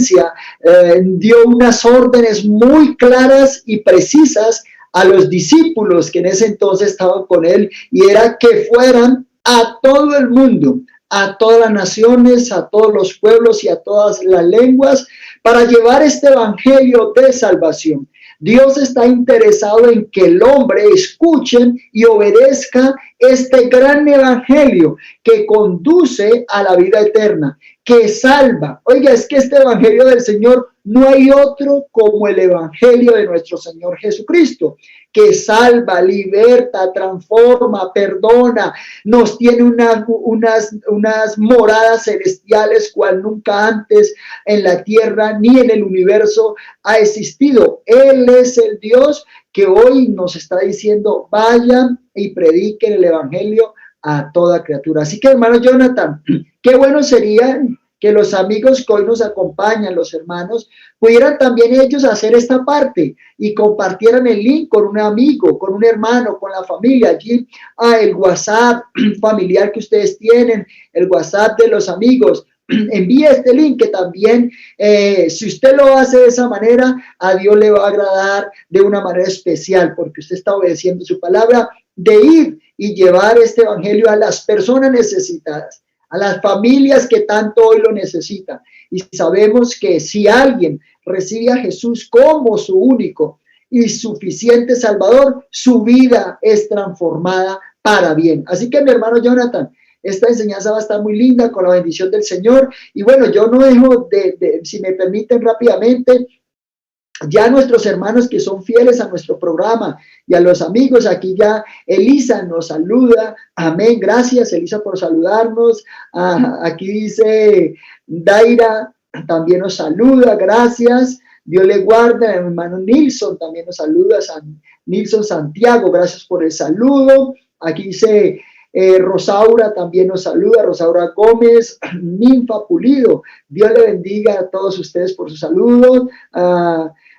presencia, dio unas órdenes muy claras y precisas a los discípulos que en ese entonces estaban con él, y era que fueran a todo el mundo, a todas las naciones, a todos los pueblos y a todas las lenguas, para llevar este evangelio de salvación. Dios está interesado en que el hombre escuche y obedezca este gran evangelio que conduce a la vida eterna, que salva. Oiga, es que este evangelio del Señor, no hay otro como el evangelio de nuestro Señor Jesucristo, que salva, liberta, transforma, perdona, nos tiene unas moradas celestiales cual nunca antes en la tierra ni en el universo ha existido. Él es el Dios que hoy nos está diciendo: vayan y prediquen el evangelio a toda criatura. Así que, hermano Jonathan, qué bueno sería que los amigos que hoy nos acompañan, los hermanos, pudieran también ellos hacer esta parte y compartieran el link con un amigo, con un hermano, con la familia. Allí el WhatsApp familiar que ustedes tienen, el WhatsApp de los amigos, envíe este link, que también si usted lo hace de esa manera, a Dios le va a agradar de una manera especial, porque usted está obedeciendo su palabra de ir y llevar este evangelio a las personas necesitadas, a las familias que tanto hoy lo necesitan. Y sabemos que si alguien recibe a Jesús como su único y suficiente Salvador, su vida es transformada para bien. Así que, mi hermano Jonathan, esta enseñanza va a estar muy linda con la bendición del Señor. Y bueno, yo no dejo si me permiten rápidamente, ya nuestros hermanos que son fieles a nuestro programa y a los amigos, aquí ya Elisa nos saluda, amén, gracias Elisa por saludarnos. Aquí dice Daira, también nos saluda, gracias, Dios le guarda. El hermano Nilson también nos saluda, Nilson Santiago, gracias por el saludo. Aquí dice Rosaura también nos saluda, Rosaura Gómez, Ninfa Pulido, Dios le bendiga a todos ustedes por su saludo.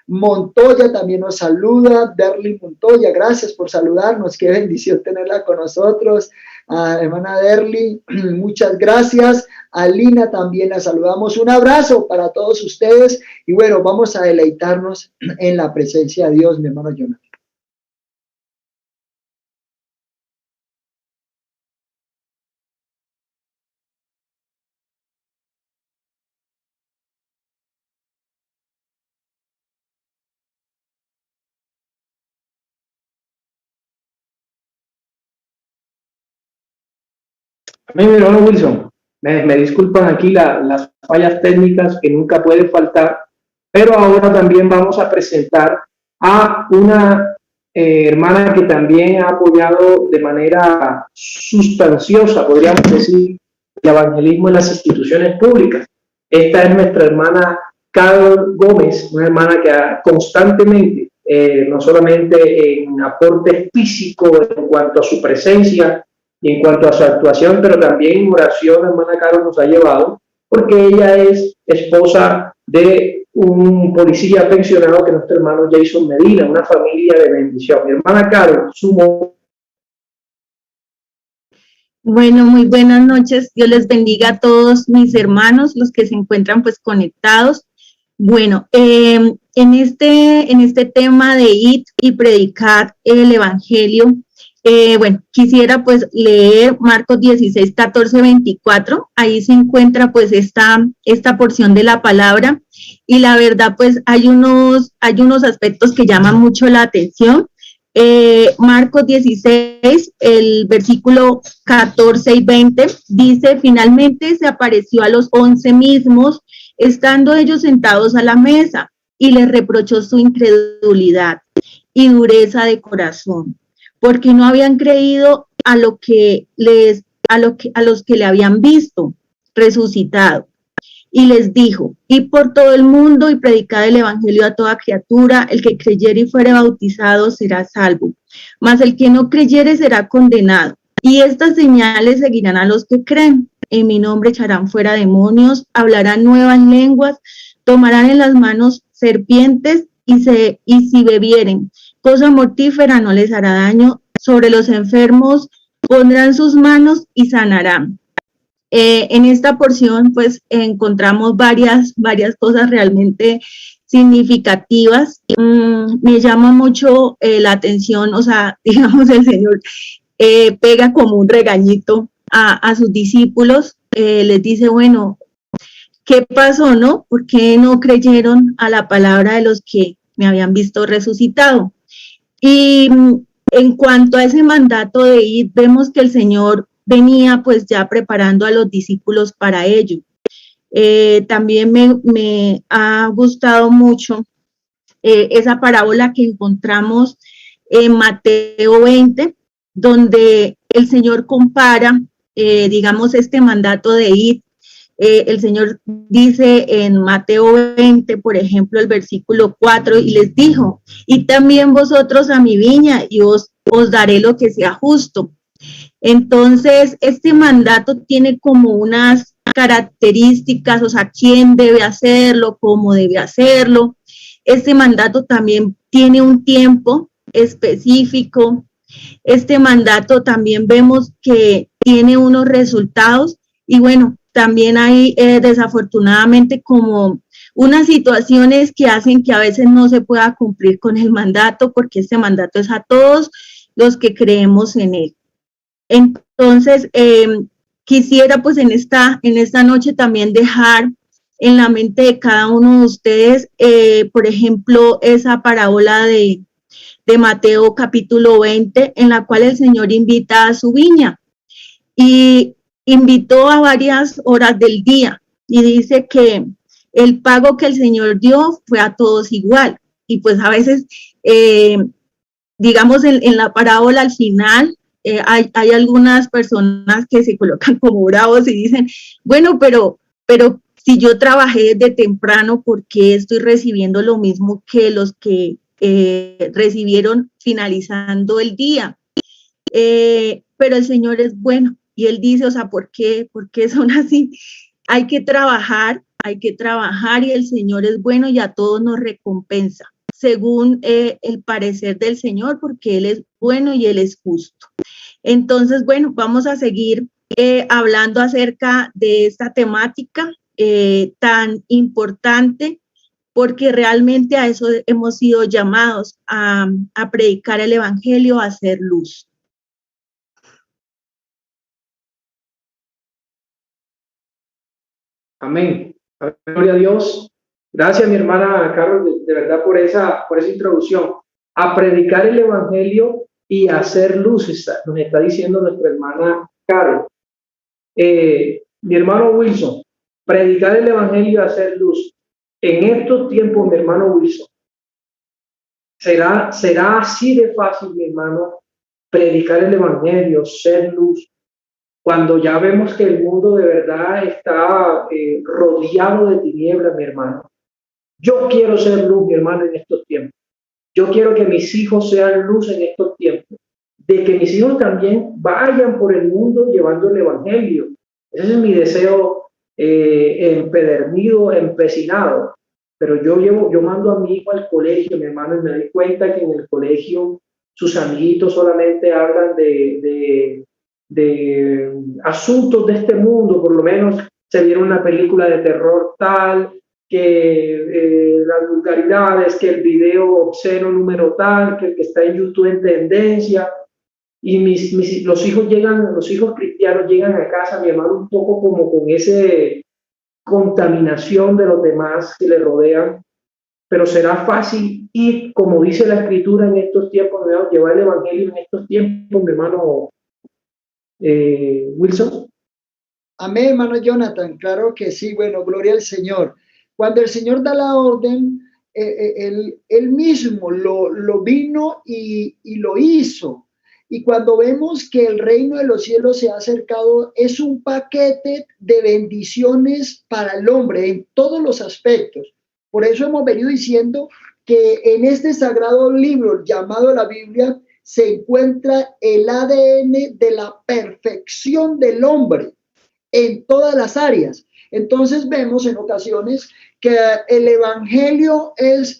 Montoya también nos saluda, Derly Montoya, gracias por saludarnos, qué bendición tenerla con nosotros. Hermana Derly, muchas gracias. A Lina también la saludamos, un abrazo para todos ustedes, y bueno, vamos a deleitarnos en la presencia de Dios, mi hermano Jonathan. Mi hermano Wilson, me disculpan aquí las fallas técnicas que nunca pueden faltar, pero ahora también vamos a presentar a una hermana que también ha apoyado de manera sustanciosa, podríamos decir, el evangelismo en las instituciones públicas. Esta es nuestra hermana Carol Gómez, una hermana que constantemente, no solamente en aporte físico en cuanto a su presencia y en cuanto a su actuación, pero también en oración, hermana Carol nos ha llevado, porque ella es esposa de un policía pensionado que es nuestro hermano Jason Medina, una familia de bendición. Mi hermana Carol, Bueno, muy buenas noches. Dios les bendiga a todos mis hermanos, los que se encuentran pues conectados. Bueno, en este tema de ir y predicar el evangelio, bueno, quisiera pues leer Marcos 16, 14, 24. Ahí se encuentra pues esta porción de la palabra, y la verdad pues hay unos aspectos que llaman mucho la atención. Marcos 16, el versículo 14 y 20, dice: finalmente se apareció a los 11 mismos, estando ellos sentados a la mesa, y les reprochó su incredulidad y dureza de corazón, porque no habían creído a los que le habían visto resucitado. Y les dijo: id por todo el mundo y predicad el evangelio a toda criatura. El que creyere y fuere bautizado será salvo, mas el que no creyere será condenado. Y estas señales seguirán a los que creen: en mi nombre echarán fuera demonios, hablarán nuevas lenguas, tomarán en las manos serpientes, y si bebieren cosa mortífera no les hará daño, sobre los enfermos pondrán sus manos y sanarán. En esta porción pues encontramos varias cosas realmente significativas. Me llama mucho la atención, o sea, digamos, el Señor pega como un regañito a sus discípulos, les dice, bueno, ¿qué pasó, no? ¿Por qué no creyeron a la palabra de los que me habían visto resucitado? Y en cuanto a ese mandato de ir, vemos que el Señor venía pues ya preparando a los discípulos para ello. También me ha gustado mucho esa parábola que encontramos en Mateo 20, donde el Señor compara, digamos, este mandato de ir. El Señor dice en Mateo 20, por ejemplo, el versículo 4, y les dijo, y también vosotros a mi viña, y os daré lo que sea justo. Entonces, este mandato tiene como unas características, o sea, quién debe hacerlo, cómo debe hacerlo. Este mandato también tiene un tiempo específico. Este mandato también vemos que tiene unos resultados y bueno, también hay desafortunadamente como unas situaciones que hacen que a veces no se pueda cumplir con el mandato porque este mandato es a todos los que creemos en él. Entonces, quisiera pues en esta noche también dejar en la mente de cada uno de ustedes, por ejemplo, esa parábola de Mateo capítulo 20, en la cual el Señor invita a su viña y invitó a varias horas del día y dice que el pago que el Señor dio fue a todos igual. Y pues a veces, digamos, en la parábola al final, hay algunas personas que se colocan como bravos y dicen, bueno, pero si yo trabajé desde temprano, ¿por qué estoy recibiendo lo mismo que los que recibieron finalizando el día? Pero el Señor es bueno y Él dice, o sea, ¿por qué son así? Hay que trabajar y el Señor es bueno y a todos nos recompensa según el parecer del Señor, porque Él es bueno y Él es justo. Entonces, bueno, vamos a seguir hablando acerca de esta temática tan importante, porque realmente a eso hemos sido llamados a predicar el Evangelio, a hacer luz. Amén. Gloria a Dios. Gracias, mi hermana Carlos, de verdad por esa introducción. A predicar el Evangelio y a hacer luz, nos está diciendo nuestra hermana Carlos. Mi hermano Wilson, predicar el Evangelio y hacer luz. En estos tiempos, mi hermano Wilson, será así de fácil, mi hermano, predicar el Evangelio, ser luz, cuando ya vemos que el mundo de verdad está rodeado de tinieblas, mi hermano. Yo quiero ser luz, mi hermano, en estos tiempos. Yo quiero que mis hijos sean luz en estos tiempos. De que mis hijos también vayan por el mundo llevando el Evangelio. Ese es mi deseo empedernido, empecinado. Pero yo mando a mi hijo al colegio, mi hermano, y me doy cuenta que en el colegio sus amiguitos solamente hablan de asuntos de este mundo. Por lo menos se vieron una película de terror tal, que las vulgaridades, que el video obsceno número tal, que el que está en YouTube en tendencia. Y los hijos cristianos llegan a casa, mi hermano, un poco como con esa contaminación de los demás que le rodean. Pero será fácil ir, como dice la Escritura en estos tiempos, llevar el Evangelio en estos tiempos, mi hermano Wilson. Amén, hermano Jonathan, claro que sí. Bueno, gloria al Señor. Cuando el Señor da la orden, él mismo lo vino y lo hizo. Y cuando vemos que el reino de los cielos se ha acercado, es un paquete de bendiciones para el hombre en todos los aspectos. Por eso hemos venido diciendo que en este sagrado libro llamado la Biblia se encuentra el ADN de la perfección del hombre en todas las áreas. Entonces vemos en ocasiones que el Evangelio es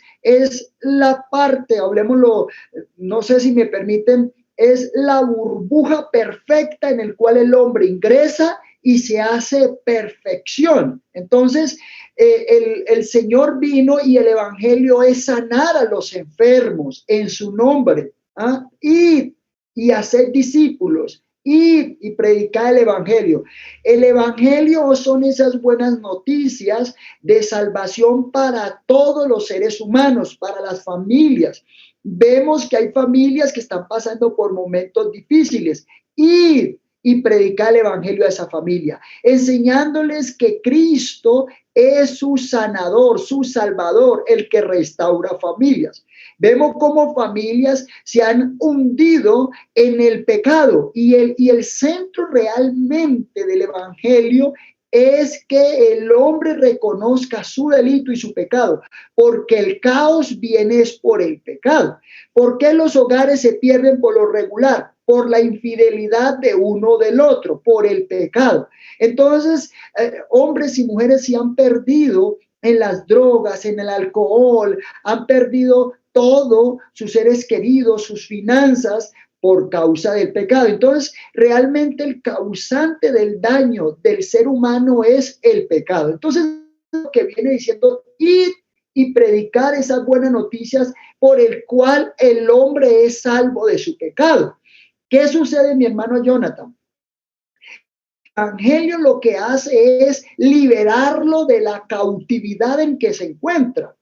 la parte, hablemoslo, no sé si me permiten, es la burbuja perfecta en el cual el hombre ingresa y se hace perfección. Entonces, el Señor vino y el evangelio es sanar a los enfermos en su nombre. Ir y hacer discípulos, ir y predicar el evangelio. El evangelio son esas buenas noticias de salvación para todos los seres humanos, para las familias. Vemos que hay familias que están pasando por momentos difíciles. Ir y predicar el evangelio a esa familia, enseñándoles que Cristo es su sanador, su salvador, el que restaura familias. Vemos cómo familias se han hundido en el pecado y el centro realmente del evangelio es que el hombre reconozca su delito y su pecado, porque el caos viene es por el pecado. ¿Por qué los hogares se pierden por lo regular? Por la infidelidad de uno del otro, por el pecado. Entonces, hombres y mujeres se han perdido en las drogas, en el alcohol, han perdido todo, sus seres queridos, sus finanzas, por causa del pecado. Entonces, realmente el causante del daño del ser humano es el pecado. Entonces, lo que viene diciendo, ir y predicar esas buenas noticias por el cual el hombre es salvo de su pecado. ¿Qué sucede, mi hermano Jonathan? El evangelio lo que hace es liberarlo de la cautividad en que se encuentra.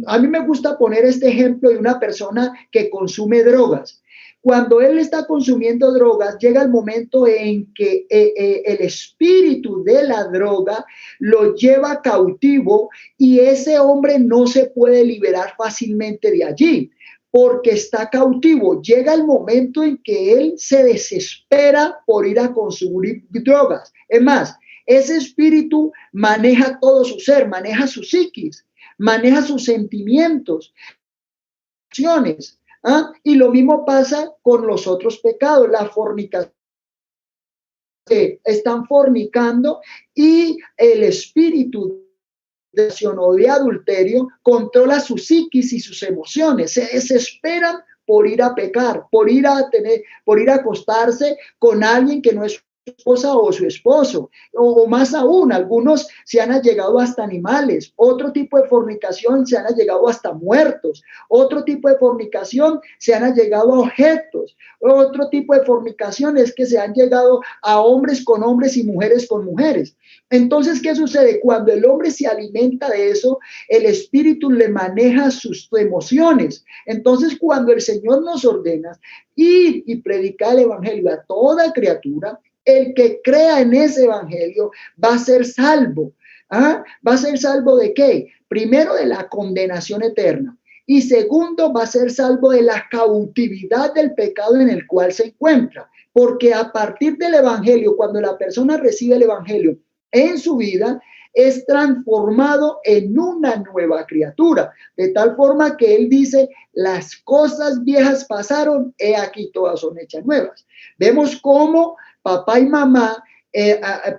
A mí me gusta poner este ejemplo de una persona que consume drogas. Cuando él está consumiendo drogas, llega el momento en que el espíritu de la droga lo lleva cautivo y ese hombre no se puede liberar fácilmente de allí porque está cautivo. Llega el momento en que él se desespera por ir a consumir drogas. Es más, ese espíritu maneja todo su ser, maneja su psiquis, maneja sus sentimientos, acciones. Y lo mismo pasa con los otros pecados, la fornicación. Están fornicando y el espíritu de acción o de adulterio controla su psiquis y sus emociones. Se desesperan por ir a pecar, por ir a acostarse con alguien que no es su esposa o su esposo, o más aún, algunos se han allegado hasta animales, otro tipo de fornicación se han allegado hasta muertos, otro tipo de fornicación se han allegado a objetos, otro tipo de fornicación es que se han llegado a hombres con hombres y mujeres con mujeres. Entonces, ¿qué sucede? Cuando el hombre se alimenta de eso, el espíritu le maneja sus emociones. Entonces, cuando el Señor nos ordena ir y predicar el evangelio a toda criatura, el que crea en ese evangelio va a ser salvo. ¿Va a ser salvo de qué? Primero, de la condenación eterna. Y segundo, va a ser salvo de la cautividad del pecado en el cual se encuentra. Porque a partir del evangelio, cuando la persona recibe el evangelio en su vida, es transformado en una nueva criatura. De tal forma que él dice, las cosas viejas pasaron, he aquí todas son hechas nuevas. Vemos cómo papá y mamá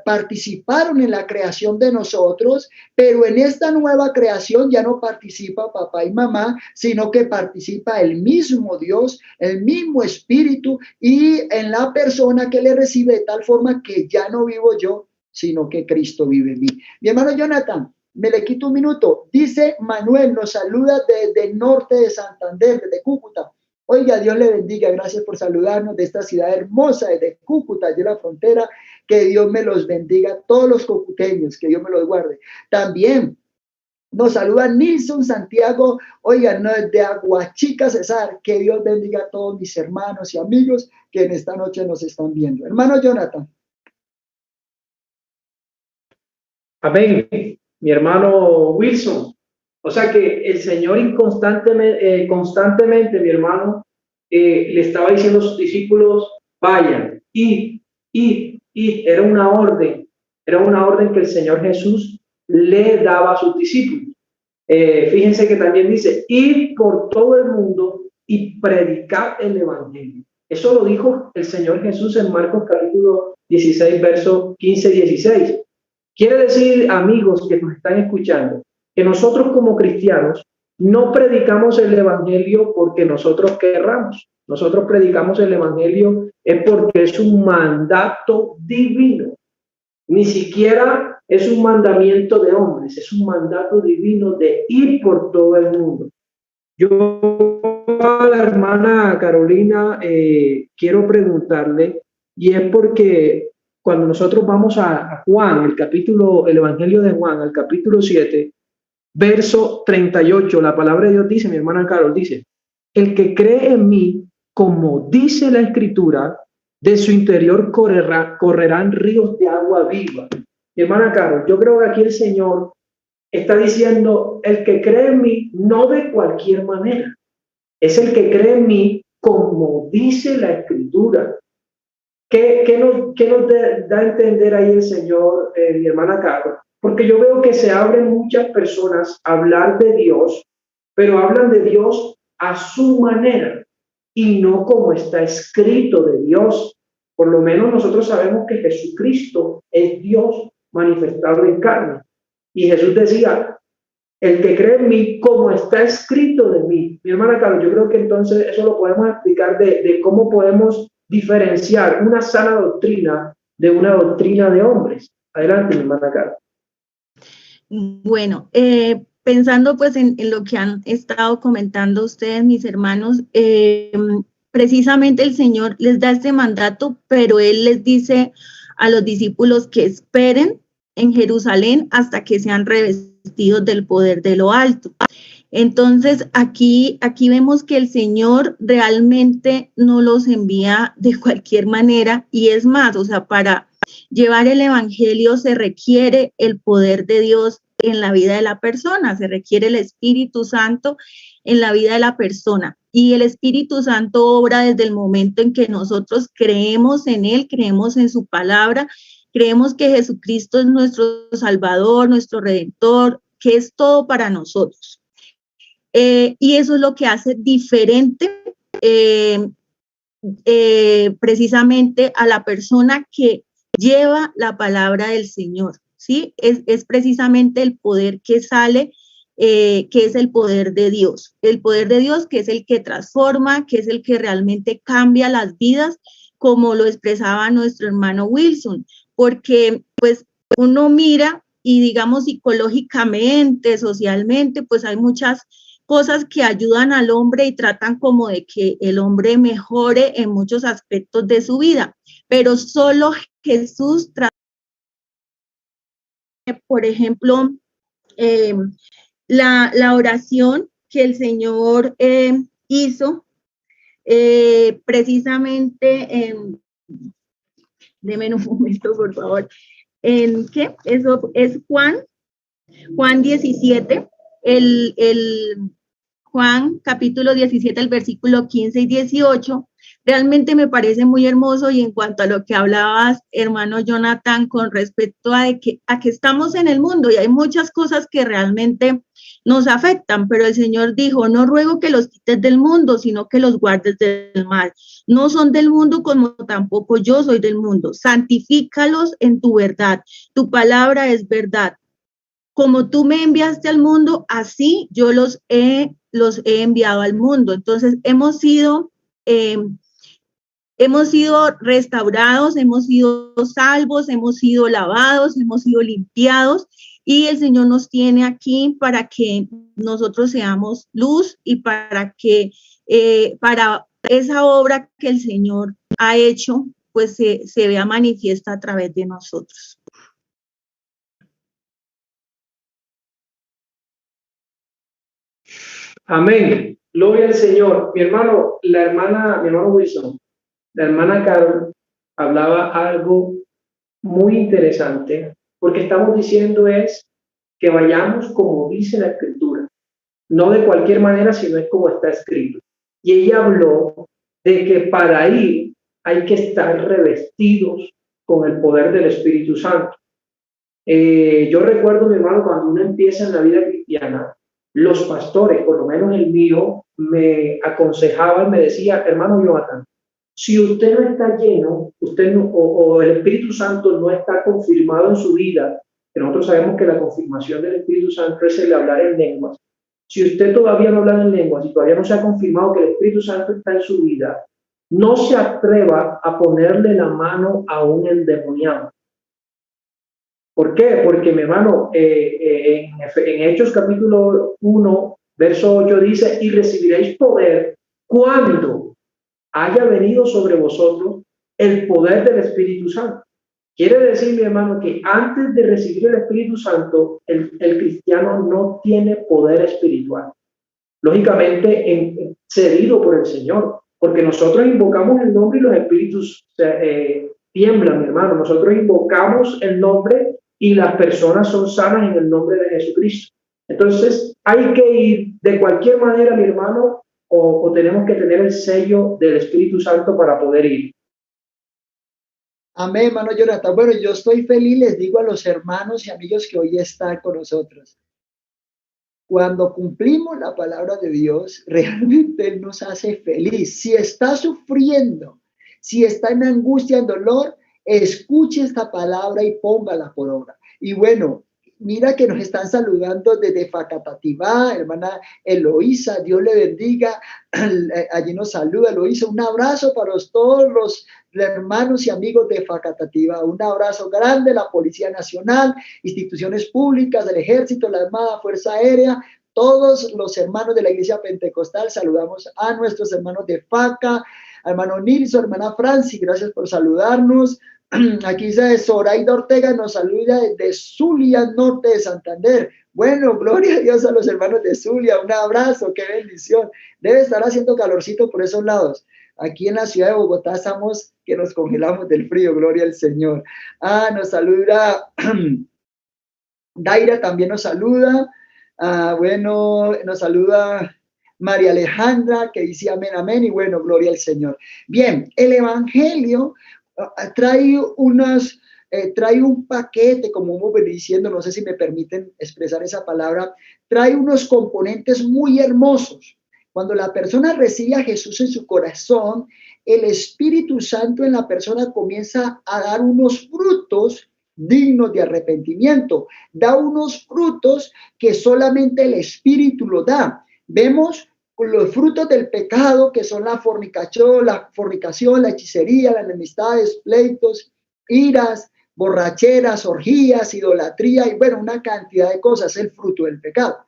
participaron en la creación de nosotros, pero en esta nueva creación ya no participa papá y mamá, sino que participa el mismo Dios, el mismo Espíritu y en la persona que le recibe, de tal forma que ya no vivo yo, sino que Cristo vive en mí. Mi hermano Jonathan, me le quito un minuto. Dice Manuel, nos saluda desde el norte de Santander, desde Cúcuta. Oiga, Dios le bendiga, gracias por saludarnos de esta ciudad hermosa, desde Cúcuta, allí en la frontera. Que Dios me los bendiga, todos los cucuteños, que Dios me los guarde. También nos saluda Nilson Santiago, oiga, no, desde Aguachica, Cesar. Que Dios bendiga a todos mis hermanos y amigos que en esta noche nos están viendo. Hermano Jonathan. Amén, mi hermano Wilson. O sea que el Señor constantemente, mi hermano, le estaba diciendo a sus discípulos, vayan, id. Era una orden que el Señor Jesús le daba a sus discípulos. Fíjense que también dice, id por todo el mundo y predicar el evangelio. Eso lo dijo el Señor Jesús en Marcos capítulo 16, versos 15-16. Quiere decir, amigos que nos están escuchando, que nosotros como cristianos no predicamos el evangelio porque nosotros querramos. Nosotros predicamos el evangelio es porque es un mandato divino. Ni siquiera es un mandamiento de hombres, es un mandato divino de ir por todo el mundo. Yo a la hermana Carolina quiero preguntarle, y es porque cuando nosotros vamos a Juan, el Evangelio de Juan, al capítulo 7, verso 38, la palabra de Dios dice, mi hermana Carol dice, el que cree en mí, como dice la Escritura, de su interior correrán ríos de agua viva. Mi hermana Carol, yo creo que aquí el Señor está diciendo, el que cree en mí, no de cualquier manera, es el que cree en mí, como dice la Escritura. ¿Qué nos da a entender ahí el Señor, mi hermana Carol? Porque yo veo que se abren muchas personas a hablar de Dios, pero hablan de Dios a su manera y no como está escrito de Dios. Por lo menos nosotros sabemos que Jesucristo es Dios manifestado en carne. Y Jesús decía, el que cree en mí, como está escrito de mí. Mi hermana Carol, yo creo que entonces eso lo podemos explicar de cómo podemos diferenciar una sana doctrina de una doctrina de hombres. Adelante, mi hermana Carol. Bueno, pensando pues en lo que han estado comentando ustedes, mis hermanos, precisamente el Señor les da este mandato, pero Él les dice a los discípulos que esperen en Jerusalén hasta que sean revestidos del poder de lo alto. Entonces, aquí vemos que el Señor realmente no los envía de cualquier manera, y es más, o sea, para llevar el evangelio se requiere el poder de Dios en la vida de la persona, se requiere el Espíritu Santo en la vida de la persona, y el Espíritu Santo obra desde el momento en que nosotros creemos en Él, creemos en su palabra, creemos que Jesucristo es nuestro Salvador, nuestro Redentor, que es todo para nosotros. Y eso es lo que hace diferente precisamente a la persona que lleva la palabra del Señor, ¿sí? Es precisamente el poder que sale, que es el poder de Dios. El poder de Dios que es el que transforma, que es el que realmente cambia las vidas, como lo expresaba nuestro hermano Wilson, porque pues uno mira y digamos psicológicamente, socialmente, pues hay muchas cosas que ayudan al hombre y tratan como de que el hombre mejore en muchos aspectos de su vida, pero solo Jesús trata, por ejemplo, la oración que el Señor hizo precisamente deme un momento, por favor, ¿en qué? Eso es Juan 17, Juan capítulo 17, el versículo 15 y 18, realmente me parece muy hermoso. Y en cuanto a lo que hablabas, hermano Jonathan, con respecto a que estamos en el mundo y hay muchas cosas que realmente nos afectan, pero el Señor dijo, no ruego que los quites del mundo, sino que los guardes del mal. No son del mundo como tampoco yo soy del mundo. Santifícalos en tu verdad. Tu palabra es verdad. Como tú me enviaste al mundo, así yo los he enviado al mundo. Entonces hemos sido restaurados, hemos sido salvos, hemos sido lavados, hemos sido limpiados, y el Señor nos tiene aquí para que nosotros seamos luz y para que para esa obra que el Señor ha hecho, pues se vea manifiesta a través de nosotros. Amén. Gloria al Señor. Mi hermano Wilson, la hermana Carol hablaba algo muy interesante, porque estamos diciendo es que vayamos como dice la Escritura, no de cualquier manera, sino es como está escrito. Y ella habló de que para ir hay que estar revestidos con el poder del Espíritu Santo. Yo recuerdo, mi hermano, cuando uno empieza en la vida cristiana, los pastores, por lo menos el mío, me aconsejaban, me decía, hermano Jonathan, si usted no está lleno, usted no, o el Espíritu Santo no está confirmado en su vida, que nosotros sabemos que la confirmación del Espíritu Santo es el hablar en lenguas. Si usted todavía no habla en lenguas y todavía no se ha confirmado que el Espíritu Santo está en su vida, no se atreva a ponerle la mano a un endemoniado. ¿Por qué? Porque, mi hermano, en Hechos capítulo 1, verso 8 dice, y recibiréis poder cuando haya venido sobre vosotros el poder del Espíritu Santo. Quiere decir, mi hermano, que antes de recibir el Espíritu Santo, el cristiano no tiene poder espiritual. Lógicamente, cedido por el Señor, porque nosotros invocamos el nombre y los espíritus tiemblan, mi hermano. Nosotros invocamos el nombre y las personas son sanas en el nombre de Jesucristo. Entonces, hay que ir de cualquier manera, mi hermano, o tenemos que tener el sello del Espíritu Santo para poder ir. Amén, hermano Jonathan. Bueno, yo estoy feliz, les digo a los hermanos y amigos que hoy están con nosotros. Cuando cumplimos la palabra de Dios, realmente Él nos hace feliz. Si está sufriendo, si está en angustia, en dolor, escuche esta palabra y póngala por obra. Y bueno, mira que nos están saludando desde Facatativá, hermana Eloísa, Dios le bendiga. Allí nos saluda Eloísa. Un abrazo para todos los hermanos y amigos de Facatativá. Un abrazo grande, la Policía Nacional, instituciones públicas, el Ejército, la Armada, Fuerza Aérea, todos los hermanos de la Iglesia Pentecostal. Saludamos a nuestros hermanos de Faca, hermano Nilson, hermana Franci, gracias por saludarnos. Aquí dice Zoraida Ortega, nos saluda desde Zulia, norte de Santander. Bueno, gloria a Dios a los hermanos de Zulia, un abrazo, qué bendición. Debe estar haciendo calorcito por esos lados. Aquí en la ciudad de Bogotá estamos que nos congelamos del frío, gloria al Señor. Nos saluda Daira, también nos saluda. Bueno, nos saluda María Alejandra, que dice amén, amén, y bueno, gloria al Señor. Bien, el Evangelio trae un paquete, como hemos venido diciendo, no sé si me permiten expresar esa palabra, trae unos componentes muy hermosos. Cuando la persona recibe a Jesús en su corazón, el Espíritu Santo en la persona comienza a dar unos frutos dignos de arrepentimiento, da unos frutos que solamente el Espíritu lo da. Vemos los frutos del pecado, que son la fornicación, la hechicería, las enemistades, pleitos, iras, borracheras, orgías, idolatría y bueno, una cantidad de cosas, el fruto del pecado.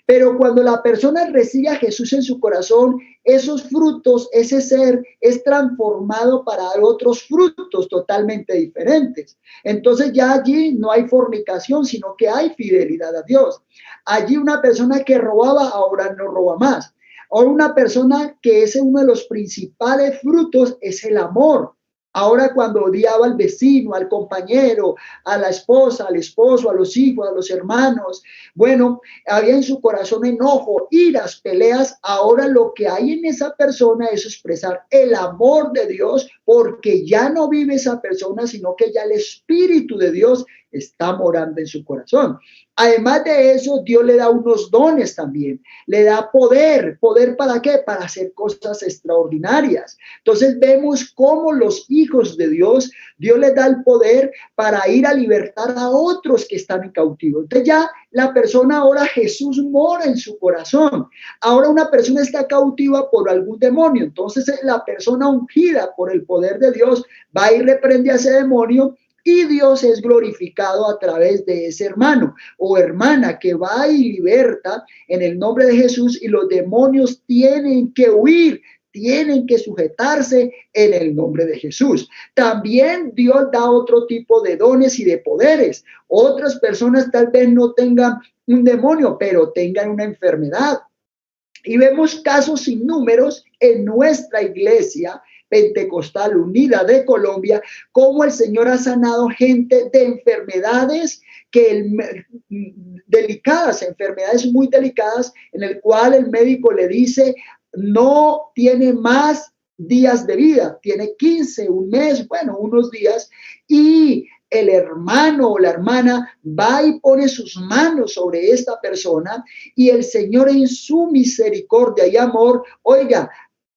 Pero cuando la persona recibe a Jesús en su corazón, esos frutos, ese ser es transformado para dar otros frutos totalmente diferentes. Entonces ya allí no hay fornicación, sino que hay fidelidad a Dios. Allí una persona que robaba ahora no roba más. Ahora una persona que es uno de los principales frutos es el amor. Ahora cuando odiaba al vecino, al compañero, a la esposa, al esposo, a los hijos, a los hermanos, bueno, había en su corazón enojo, iras, peleas. Ahora lo que hay en esa persona es expresar el amor de Dios, porque ya no vive esa persona, sino que ya el Espíritu de Dios está morando en su corazón. Además de eso, Dios le da unos dones también, le da poder. ¿Poder para qué? Para hacer cosas extraordinarias. Entonces vemos cómo los hijos de Dios, Dios les da el poder para ir a libertar a otros que están en cautivo. Entonces ya la persona, ahora Jesús mora en su corazón. Ahora una persona está cautiva por algún demonio. Entonces la persona ungida por el poder de Dios va y reprende a ese demonio. Y Dios es glorificado a través de ese hermano o hermana que va y liberta en el nombre de Jesús, y los demonios tienen que huir, tienen que sujetarse en el nombre de Jesús. También Dios da otro tipo de dones y de poderes. Otras personas tal vez no tengan un demonio, pero tengan una enfermedad. Y vemos casos sin números en nuestra iglesia Pentecostal Unida de Colombia, cómo el Señor ha sanado gente de enfermedades delicadas, enfermedades muy delicadas, en el cual el médico le dice, no tiene más días de vida, tiene 15, un mes, bueno, unos días, y el hermano o la hermana va y pone sus manos sobre esta persona, y el Señor en su misericordia y amor, oiga,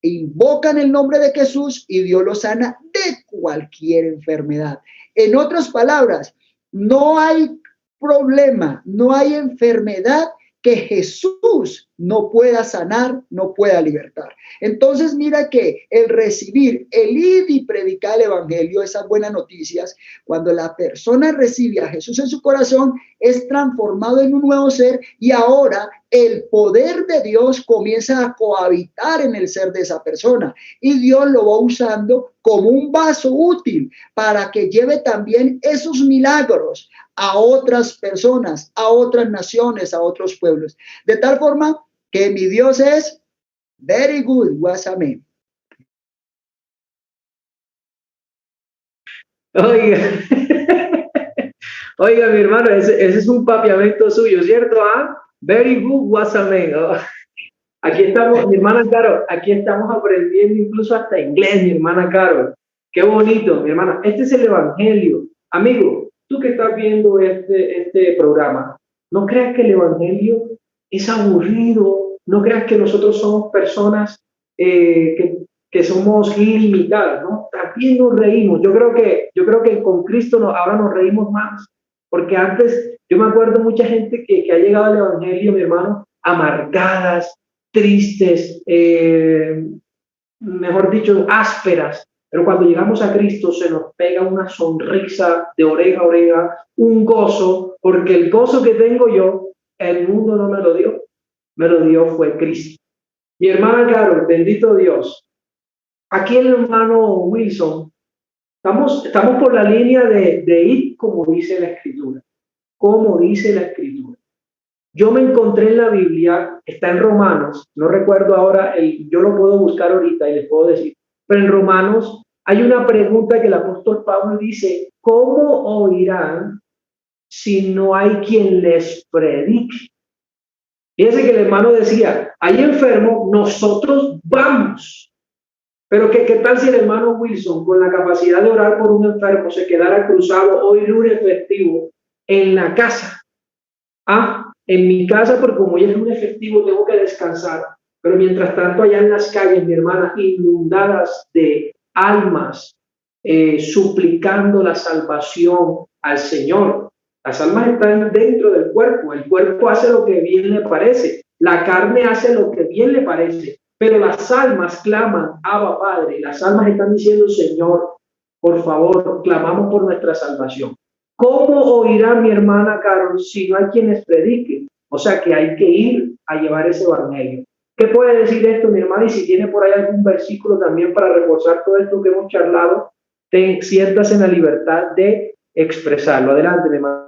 invocan el nombre de Jesús y Dios lo sana de cualquier enfermedad. En otras palabras, no hay problema, no hay enfermedad que Jesús no pueda sanar, no pueda libertar. Entonces mira que el recibir, el ir y predicar el evangelio, esas buenas noticias, cuando la persona recibe a Jesús en su corazón, es transformado en un nuevo ser y ahora el poder de Dios comienza a cohabitar en el ser de esa persona y Dios lo va usando como un vaso útil para que lleve también esos milagros a otras personas, a otras naciones, a otros pueblos. De tal forma que mi Dios es very good, was amén. Oiga, oiga, mi hermano, ese es un papiamento suyo, ¿cierto? ¿Ah? Very good, was amén. Oh. Aquí estamos, mi hermana Carol, aquí estamos aprendiendo incluso hasta inglés, mi hermana Carol. Qué bonito, mi hermana. Este es el evangelio. Amigo, tú que estás viendo este programa, no creas que el evangelio es aburrido, no creas que nosotros somos personas que somos limitadas, ¿no? También nos reímos. Yo creo que con Cristo ahora nos reímos más, porque antes, yo me acuerdo mucha gente que ha llegado al evangelio, mi hermano, amargadas, tristes, mejor dicho, ásperas. Pero cuando llegamos a Cristo se nos pega una sonrisa de oreja a oreja, un gozo, porque el gozo que tengo yo, el mundo no me lo dio, me lo dio fue Cristo. Y hermana Carol, bendito Dios, aquí el hermano Wilson, estamos por la línea de ir como dice la Escritura, como dice la Escritura. Yo me encontré en la Biblia, está en Romanos, no recuerdo ahora, yo lo puedo buscar ahorita y les puedo decir, pero en Romanos hay una pregunta que el apóstol Pablo dice, ¿cómo oirán si no hay quien les predique? Fíjense que el hermano decía, hay enfermo, nosotros vamos. Pero ¿qué tal si el hermano Wilson, con la capacidad de orar por un enfermo, se quedara cruzado hoy lunes festivo en la casa? En mi casa, porque como ya es lunes festivo, tengo que descansar. Pero mientras tanto, allá en las calles, mi hermana, inundadas de almas, suplicando la salvación al Señor. Las almas están dentro del cuerpo. El cuerpo hace lo que bien le parece. La carne hace lo que bien le parece. Pero las almas claman, Abba Padre. Las almas están diciendo, Señor, por favor, clamamos por nuestra salvación. ¿Cómo oirá mi hermana Carol si no hay quienes prediquen? O sea que hay que ir a llevar ese evangelio. ¿Qué puede decir esto, mi hermana? Y si tiene por ahí algún versículo también para reforzar todo esto que hemos charlado, siéntase en la libertad de expresarlo. Adelante, mi hermana.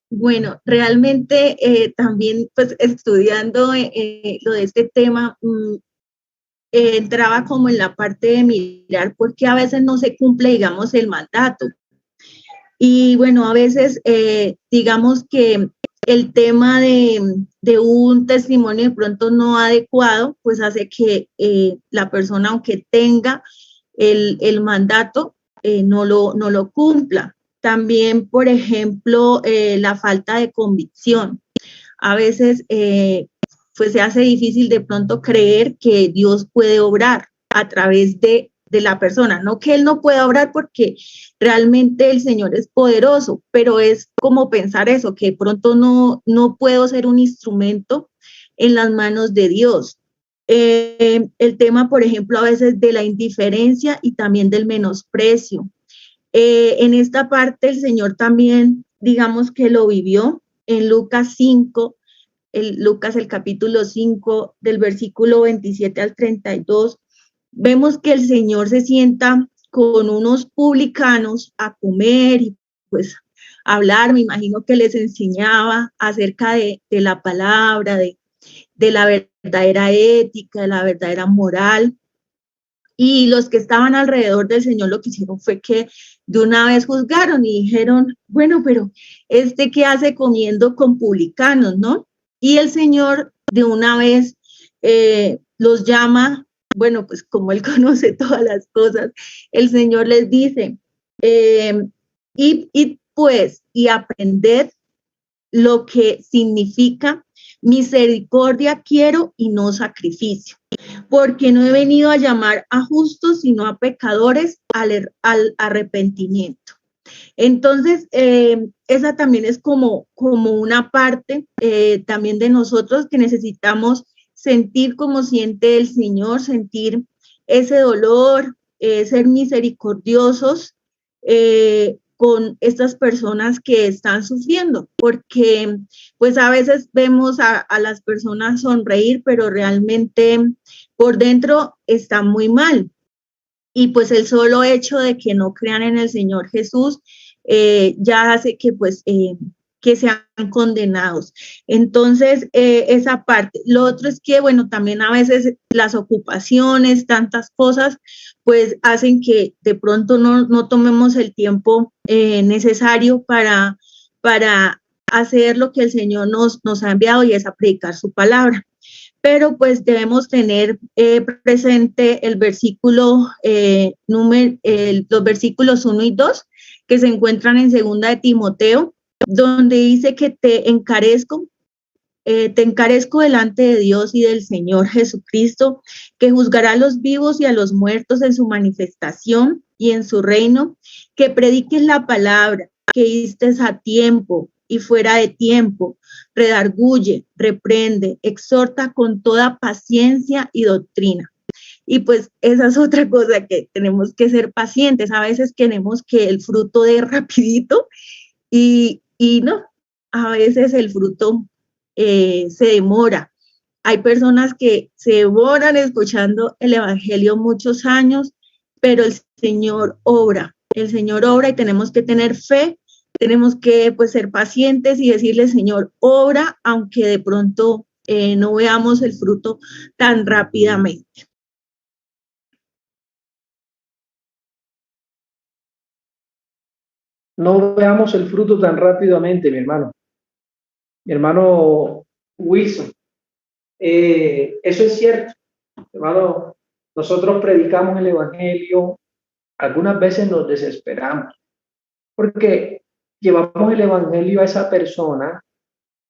Bueno, realmente también pues estudiando lo de este tema, entraba como en la parte de mirar por qué a veces no se cumple, digamos, el mandato. Y bueno, a veces digamos que el tema de un testimonio de pronto no adecuado, pues hace que la persona, aunque tenga el mandato, no lo cumpla. También, por ejemplo, la falta de convicción. A veces pues se hace difícil de pronto creer que Dios puede obrar a través de la persona. No que Él no pueda obrar porque realmente el Señor es poderoso, pero es como pensar eso, que de pronto no puedo ser un instrumento en las manos de Dios. El tema, por ejemplo, a veces de la indiferencia y también del menosprecio. En esta parte el Señor también, digamos que lo vivió en Lucas 5, Lucas el capítulo 5, del versículo 27 al 32, vemos que el Señor se sienta con unos publicanos a comer y pues a hablar, me imagino que les enseñaba acerca de la palabra, de la verdadera ética, de la verdadera moral. Y los que estaban alrededor del Señor lo que hicieron fue que de una vez juzgaron y dijeron, bueno, pero ¿qué hace comiendo con publicanos, no? Y el Señor de una vez los llama, bueno, pues como Él conoce todas las cosas, el Señor les dice, y aprended lo que significa misericordia quiero y no sacrificio, porque no he venido a llamar a justos, sino a pecadores al arrepentimiento. Entonces, esa también es como una parte también de nosotros que necesitamos sentir como siente el Señor, sentir ese dolor, ser misericordiosos con estas personas que están sufriendo, porque pues a veces vemos a las personas sonreír, pero realmente por dentro están muy mal. Y pues el solo hecho de que no crean en el Señor Jesús ya hace que pues que sean condenados. Entonces, esa parte. Lo otro es que, bueno, también a veces las ocupaciones, tantas cosas, pues hacen que de pronto no tomemos el tiempo necesario para hacer lo que el Señor nos ha enviado, y es a predicar su palabra. Pero pues debemos tener presente el versículo, los versículos 1 y 2, que se encuentran en 2 de Timoteo, donde dice que te encarezco delante de Dios y del Señor Jesucristo, que juzgará a los vivos y a los muertos en su manifestación y en su reino, que prediques la palabra, que estés a tiempo y fuera de tiempo, redarguye, reprende, exhorta con toda paciencia y doctrina. Y pues esa es otra cosa, que tenemos que ser pacientes. A veces queremos que el fruto dé rapidito y no, a veces el fruto se demora. Hay personas que se demoran escuchando el evangelio muchos años, pero el Señor obra y tenemos que tener fe. Tenemos que pues ser pacientes y decirle, Señor, obra, aunque de pronto no veamos el fruto tan rápidamente. No veamos el fruto tan rápidamente, mi hermano. Mi hermano Wilson, eso es cierto. Hermano, nosotros predicamos el evangelio, algunas veces nos desesperamos, porque llevamos el evangelio a esa persona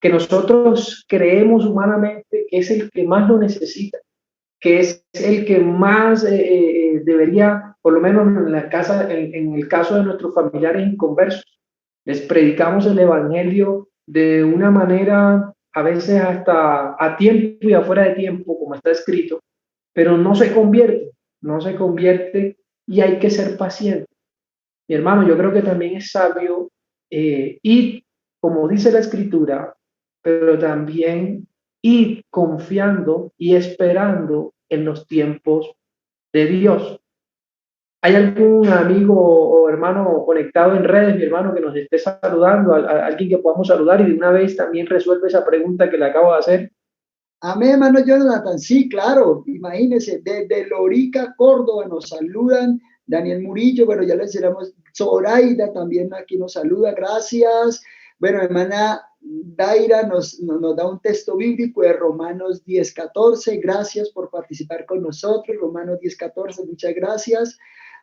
que nosotros creemos humanamente que es el que más lo necesita, que es el que más debería, por lo menos en el caso de nuestros familiares inconversos, les predicamos el evangelio de una manera a veces hasta a tiempo y afuera de tiempo, como está escrito, pero no se convierte y hay que ser paciente. Mi hermano, yo creo que también es sabio ir, como dice la escritura, pero también ir confiando y esperando en los tiempos de Dios. ¿Hay algún amigo o hermano conectado en redes, mi hermano, que nos esté saludando, a alguien que podamos saludar y de una vez también resuelve esa pregunta que le acabo de hacer? Amén, hermano Jonathan. Sí, claro. Imagínense, desde Lorica, Córdoba, nos saludan. Daniel Murillo, bueno, ya les decíamos. Zoraida también aquí nos saluda, gracias. Bueno, hermana Daira nos da un texto bíblico de Romanos 10:14. Gracias por participar con nosotros. Romanos 10:14, muchas gracias.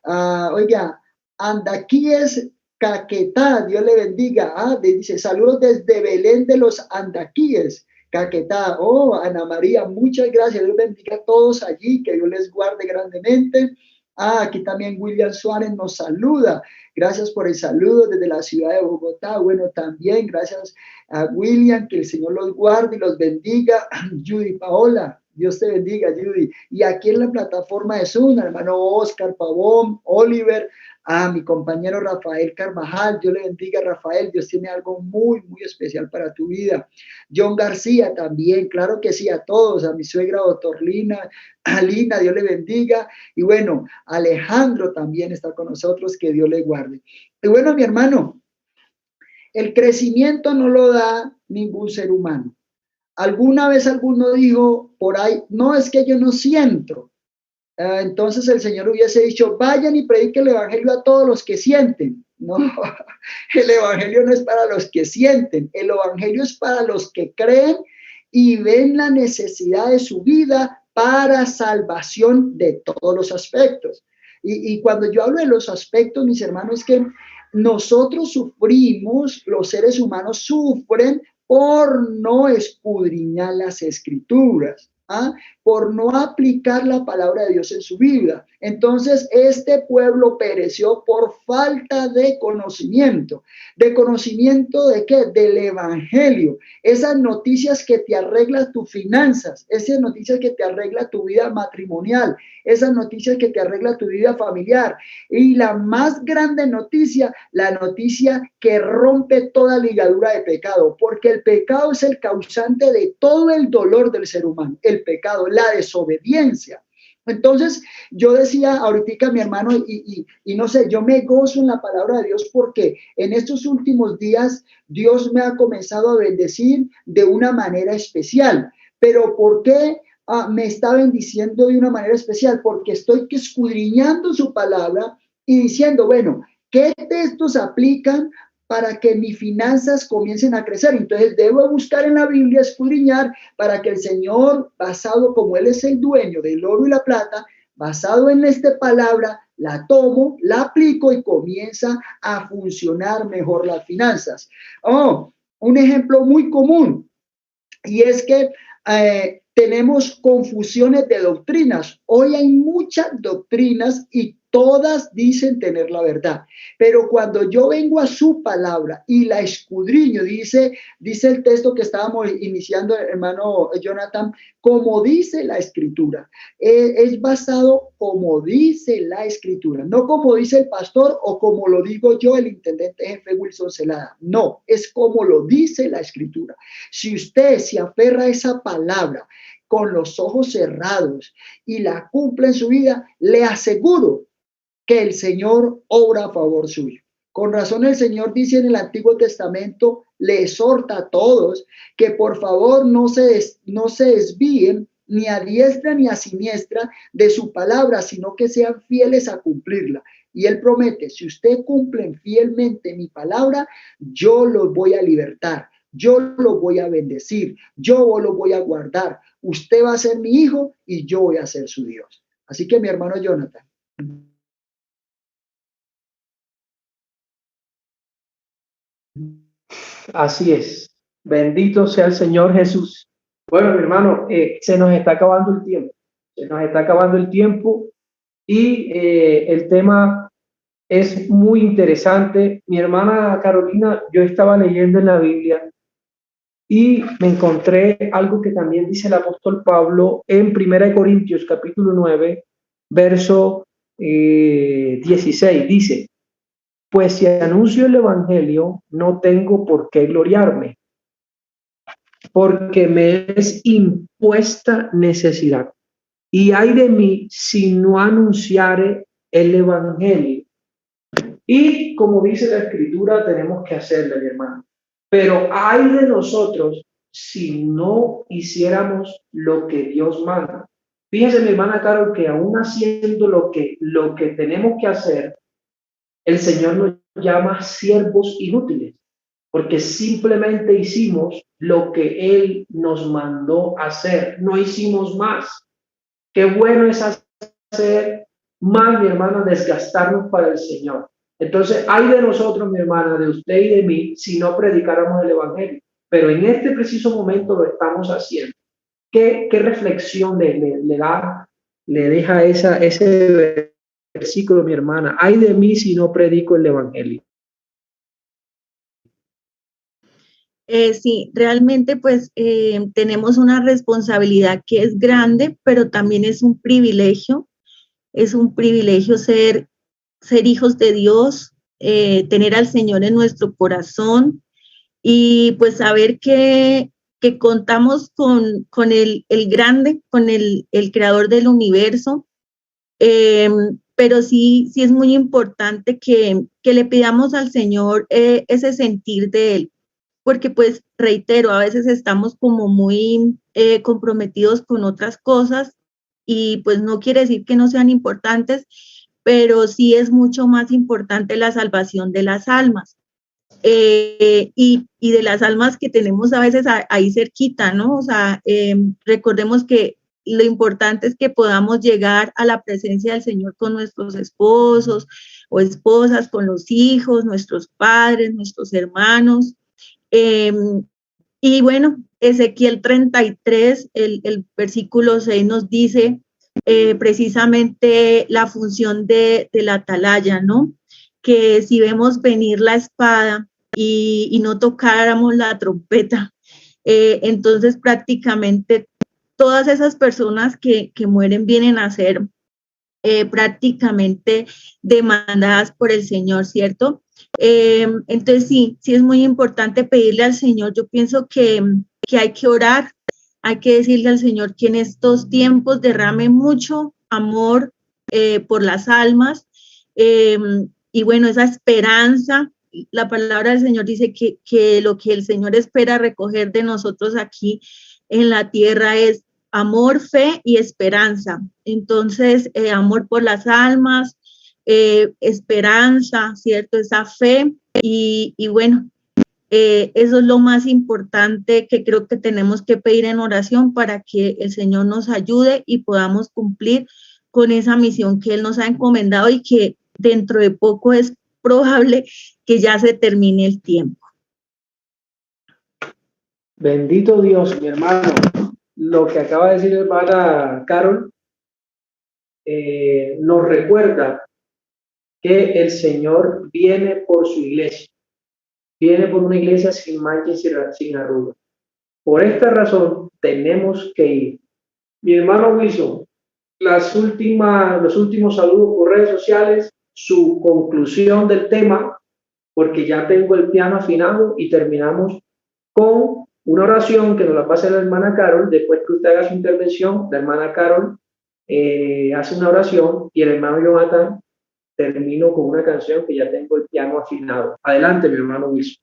Oiga, Andaquíes Caquetá, Dios le bendiga. Dice, saludos desde Belén de los Andaquíes. Caquetá, Ana María, muchas gracias, Dios bendiga a todos allí, que Dios les guarde grandemente. Aquí también William Suárez nos saluda, gracias por el saludo desde la ciudad de Bogotá. Bueno, también gracias a William, que el Señor los guarde y los bendiga. Judy Paola, Dios te bendiga, Judy. Y aquí en la plataforma de Zoom, hermano Oscar Pavón, Oliver, a mi compañero Rafael Carvajal, Dios le bendiga, Rafael, Dios tiene algo muy, muy especial para tu vida. John García también, claro que sí, a todos, a mi suegra doctor Lina, a Lina, Dios le bendiga. Y bueno, Alejandro también está con nosotros, que Dios le guarde. Y bueno, mi hermano, el crecimiento no lo da ningún ser humano. Alguna vez alguno dijo por ahí, no, es que yo no siento. Entonces el Señor hubiese dicho, vayan y prediquen el evangelio a todos los que sienten. No, el evangelio no es para los que sienten, el evangelio es para los que creen y ven la necesidad de su vida para salvación de todos los aspectos. Y cuando yo hablo de los aspectos, mis hermanos, es que nosotros sufrimos, los seres humanos sufren por no escudriñar las escrituras. por no aplicar la palabra de Dios en su vida. Entonces, este pueblo pereció por falta de conocimiento. ¿De conocimiento de qué? Del evangelio. Esas noticias que te arreglan tus finanzas, esas noticias que te arreglan tu vida matrimonial, esas noticias que te arreglan tu vida familiar. Y la más grande noticia, la noticia que rompe toda ligadura de pecado, porque el pecado es el causante de todo el dolor del ser humano. El pecado, la desobediencia. Entonces, yo decía ahorita, mi hermano, y no sé, yo me gozo en la palabra de Dios porque en estos últimos días Dios me ha comenzado a bendecir de una manera especial. Pero ¿por qué me está bendiciendo de una manera especial? Porque estoy escudriñando su palabra y diciendo, bueno, ¿qué textos aplican para que mis finanzas comiencen a crecer? Entonces debo buscar en la Biblia, escudriñar, para que el Señor, basado como Él es el dueño del oro y la plata, basado en esta palabra, la tomo, la aplico y comienza a funcionar mejor las finanzas. Un ejemplo muy común, y es que tenemos confusiones de doctrinas. Hoy hay muchas doctrinas y todas dicen tener la verdad, pero cuando yo vengo a su palabra y la escudriño, dice el texto que estábamos iniciando, hermano Jonathan, como dice la escritura, es basado como dice la escritura, no como dice el pastor o como lo digo yo, el intendente jefe Wilson Celada, no, es como lo dice la escritura. Si usted se aferra a esa palabra con los ojos cerrados y la cumple en su vida, le aseguro que el Señor obra a favor suyo. Con razón el Señor dice en el Antiguo Testamento, le exhorta a todos que por favor no se desvíen ni a diestra ni a siniestra de su palabra, sino que sean fieles a cumplirla. Y Él promete, si ustedes cumplen fielmente mi palabra, yo los voy a libertar, yo los voy a bendecir, yo los voy a guardar. Usted va a ser mi hijo y yo voy a ser su Dios. Así que mi hermano Jonathan. Así es. Bendito sea el Señor Jesús. Bueno, mi hermano, se nos está acabando el tiempo. Se nos está acabando el tiempo y el tema es muy interesante. Mi hermana Carolina, yo estaba leyendo en la Biblia y me encontré algo que también dice el apóstol Pablo en 1 Corintios capítulo 9, verso 16. Dice, pues si anuncio el evangelio, no tengo por qué gloriarme, porque me es impuesta necesidad. Y ay de mí si no anunciare el evangelio. Y como dice la escritura, tenemos que hacerlo, mi hermano. Pero ay de nosotros si no hiciéramos lo que Dios manda. Fíjese, mi hermana Carol, que aún haciendo lo que tenemos que hacer, el Señor nos llama siervos inútiles, porque simplemente hicimos lo que Él nos mandó hacer, no hicimos más. Qué bueno es hacer más, mi hermana, desgastarnos para el Señor. Entonces, hay de nosotros, mi hermana, de usted y de mí, si no predicáramos el evangelio. Pero en este preciso momento lo estamos haciendo. ¿Qué reflexión le deja ese versículo, mi hermana? Ay de mí si no predico el evangelio. Sí, realmente pues tenemos una responsabilidad que es grande, pero también es un privilegio ser hijos de Dios, tener al Señor en nuestro corazón y pues saber que contamos con el grande, con el creador del universo, pero sí es muy importante que le pidamos al Señor ese sentir de Él, porque pues reitero, a veces estamos como muy comprometidos con otras cosas y pues no quiere decir que no sean importantes, pero sí es mucho más importante la salvación de las almas. Y de las almas que tenemos a veces ahí cerquita, ¿no? O sea, recordemos que lo importante es que podamos llegar a la presencia del Señor con nuestros esposos o esposas, con los hijos, nuestros padres, nuestros hermanos, Y bueno, Ezequiel 33, el versículo 6 nos dice precisamente la función de la atalaya, ¿no? Que si vemos venir la espada y no tocáramos la trompeta, entonces prácticamente todas esas personas que mueren vienen a ser prácticamente demandadas por el Señor, ¿cierto? Entonces sí es muy importante pedirle al Señor. Yo pienso que hay que orar, hay que decirle al Señor que en estos tiempos derrame mucho amor por las almas, y bueno, esa esperanza. La palabra del Señor dice que lo que el Señor espera recoger de nosotros aquí en la tierra es amor, fe y esperanza. Entonces, amor por las almas, esperanza, ¿cierto? Esa fe y bueno, eso es lo más importante que creo que tenemos que pedir en oración para que el Señor nos ayude y podamos cumplir con esa misión que Él nos ha encomendado y que dentro de poco es probable que ya se termine el tiempo. Bendito Dios, mi hermano. Lo que acaba de decir hermana Carol nos recuerda que el Señor viene por su iglesia, viene por una iglesia sin mancha y sin arruga. Por esta razón tenemos que ir. Mi hermano Wilson, los últimos saludos por redes sociales, su conclusión del tema, porque ya tengo el piano afinado y terminamos con una oración que nos la pase la hermana Carol. Después que usted haga su intervención, la hermana Carol hace una oración y el hermano Jonathan termino con una canción que ya tengo el piano afinado. Adelante, mi hermano Wilson.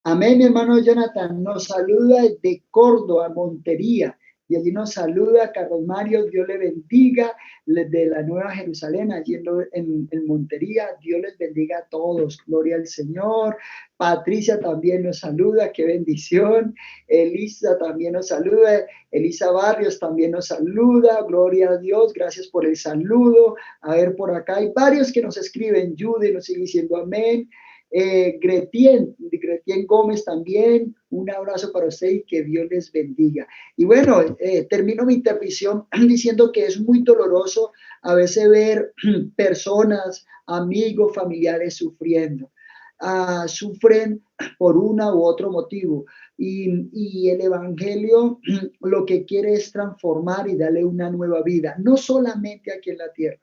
Amén, mi hermano Jonathan. Nos saluda de Córdoba, Montería. Y allí nos saluda Carlos Mario, Dios le bendiga, de la Nueva Jerusalén, allí en Montería. Dios les bendiga a todos, gloria al Señor. Patricia también nos saluda, qué bendición. Elisa también nos saluda, Elisa Barrios también nos saluda, gloria a Dios, gracias por el saludo. A ver, por acá hay varios que nos escriben, Judy nos sigue diciendo amén. Gretien Gómez también, un abrazo para usted y que Dios les bendiga. Y bueno, termino mi intervención diciendo que es muy doloroso a veces ver personas, amigos, familiares sufriendo. Sufren por una u otro motivo y el Evangelio lo que quiere es transformar y darle una nueva vida, no solamente aquí en la tierra.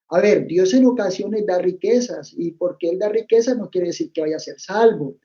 A ver, Dios en ocasiones da riquezas y porque Él da riquezas no quiere decir que vaya a ser salvo.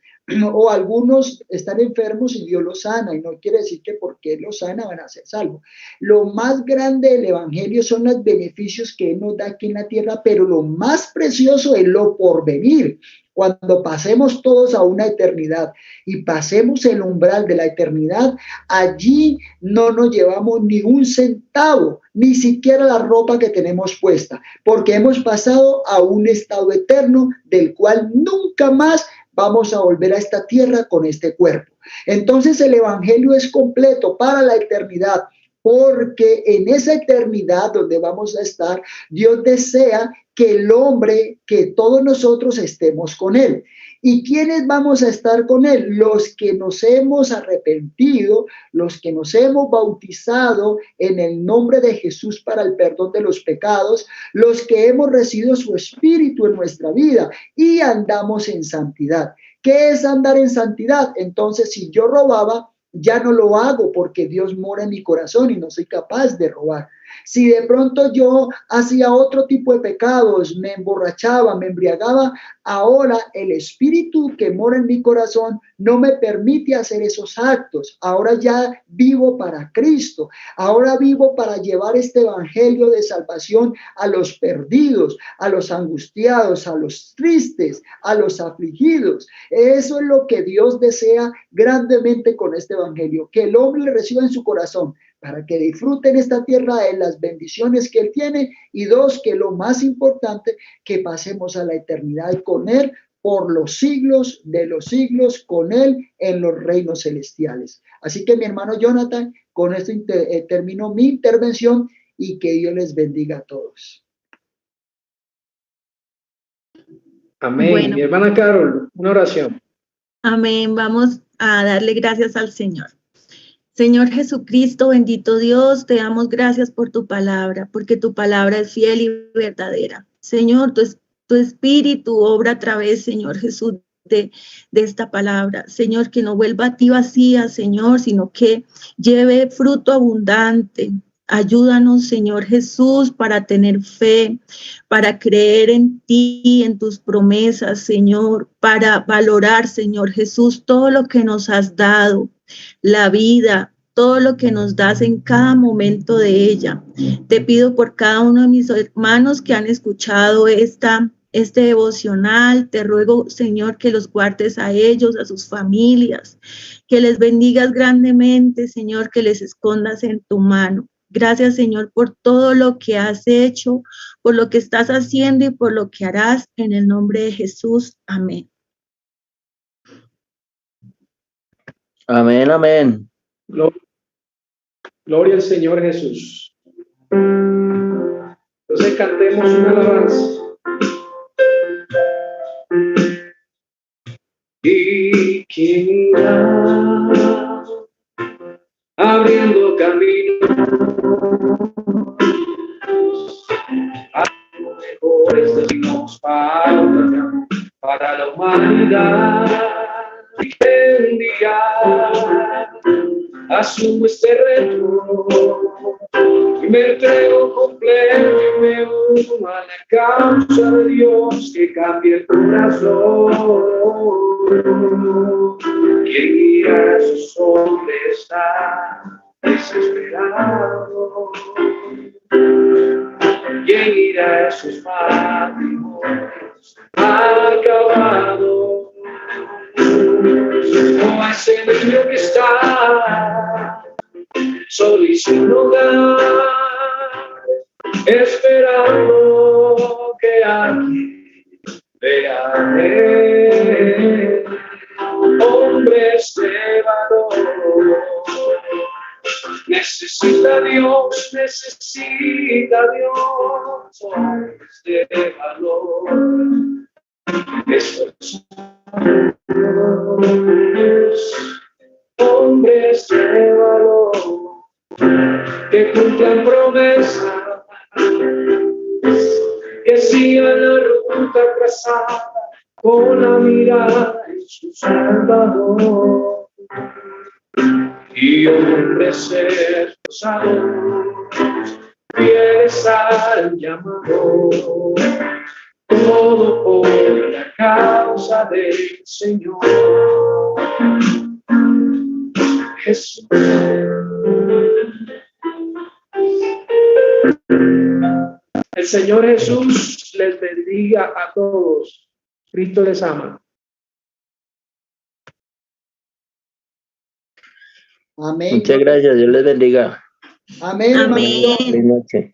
O algunos están enfermos y Dios los sana y no quiere decir que porque Él los sana van a ser salvos. Lo más grande del Evangelio son los beneficios que Él nos da aquí en la tierra, pero lo más precioso es lo porvenir. Cuando pasemos todos a una eternidad y pasemos el umbral de la eternidad, allí no nos llevamos ni un centavo, ni siquiera la ropa que tenemos puesta, porque hemos pasado a un estado eterno del cual nunca más vamos a volver a esta tierra con este cuerpo. Entonces el Evangelio es completo para la eternidad, porque en esa eternidad donde vamos a estar, Dios desea que el hombre, que todos nosotros estemos con Él. ¿Y quiénes vamos a estar con Él? Los que nos hemos arrepentido, los que nos hemos bautizado en el nombre de Jesús para el perdón de los pecados, los que hemos recibido su Espíritu en nuestra vida y andamos en santidad. ¿Qué es andar en santidad? Entonces, si yo robaba, ya no lo hago porque Dios mora en mi corazón y no soy capaz de robar. Si de pronto yo hacía otro tipo de pecados, me emborrachaba, me embriagaba, ahora el Espíritu que mora en mi corazón no me permite hacer esos actos. Ahora ya vivo para Cristo. Ahora vivo para llevar este evangelio de salvación a los perdidos, a los angustiados, a los tristes, a los afligidos. Eso es lo que Dios desea grandemente con este evangelio, que el hombre le reciba en su corazón, para que disfruten esta tierra de las bendiciones que Él tiene, y dos, que lo más importante, que pasemos a la eternidad con Él por los siglos de los siglos, con Él en los reinos celestiales. Así que mi hermano Jonathan, con esto termino mi intervención y que Dios les bendiga a todos. Amén. Bueno, mi hermana Carol, una oración. Amén. Vamos a darle gracias al Señor. Señor Jesucristo, bendito Dios, te damos gracias por tu palabra, porque tu palabra es fiel y verdadera. Señor, tu espíritu obra a través, Señor Jesús, de esta palabra. Señor, que no vuelva a ti vacía, Señor, sino que lleve fruto abundante. Ayúdanos, Señor Jesús, para tener fe, para creer en ti, en tus promesas, Señor, para valorar, Señor Jesús, todo lo que nos has dado, la vida, todo lo que nos das en cada momento de ella. Te pido por cada uno de mis hermanos que han escuchado este devocional, te ruego, Señor, que los guardes a ellos, a sus familias, que les bendigas grandemente, Señor, que les escondas en tu mano. Gracias, Señor, por todo lo que has hecho, por lo que estás haciendo y por lo que harás, en el nombre de Jesús. Amén. Amén, amén. Gloria al Señor Jesús. Entonces cantemos una alabanza. ¿Y quién irá abriendo camino a los mejores destinos para la humanidad? Y bendiga, asumo este reto y me entrego completo y me uno a la causa de Dios que cambie el corazón. Quien irá a sus hombres está desesperado. Quien irá a sus matrimonios acabado. O a ese niño que está solo y sin hogar, esperando que alguien vea a él. Hombres de valor, necesita Dios, hombres de valor. Estos hombres de valor que cumplan promesas, que sigan la ruta trazada con la mirada en su Salvador. Y hombres esforzados, fieles al llamado, todo por la causa del Señor Jesús. El Señor Jesús les bendiga a todos. Cristo les ama. Amén. Muchas gracias, Dios les bendiga. Amén. Amén. Buenas noches.